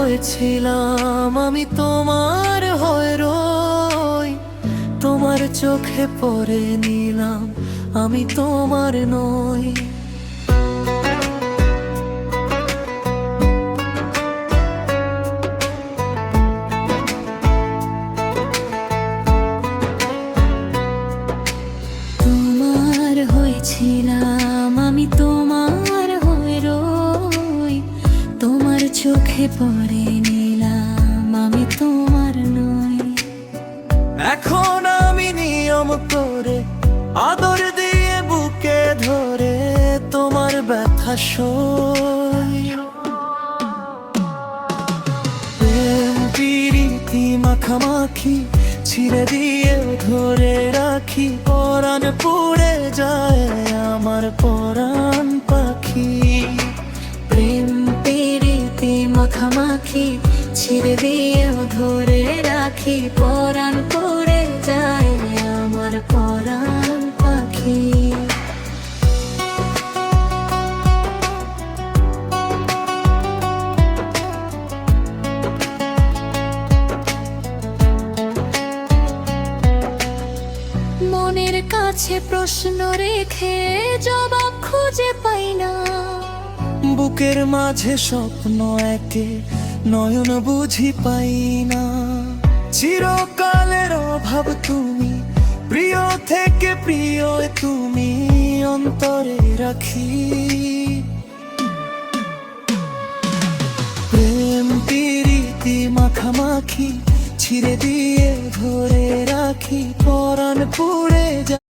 হয়েছিলাম আমি তোমার হয়ে রই, তোমার চোখে পড়ে নিলাম আমি তোমার নই। তোমার হয়েছিলাম আমি তোমার হয়ে রই, তোমার চোখে পড়ে নিলাম আমি তোমার নই। এখন আমি নিয়ম করে আদর দিয়ে বুকে ধরে তোমার ব্যথা সই। প্রেম প্রীতি মাখামাখি ছিঁড়ে দিয়ে ধরে রাখি, পরাণ পুড়ে যায় আমার পরাণ পাখি। প্রেম প্রীতি মাখামাখি ছিঁড়ে দিয়েও ধরে রাখি, পরাণ পড়ে যায় আমার পরাণ পাখি। মনের কাছে প্রশ্ন রেখে জবাব খুঁজে পাই না, বুকের মাঝে স্বপ্ন একে নয়ন বুঝি পাই না। চিরকালের অভাব তুমি, প্রিয় থেকে প্রিয় তুমি অন্তরে রাখি। প্রেম প্রীতি মাখামাখি ছিঁড়ে দিয়ে ধরে রাখি, পরাণ পুড়ে যায়।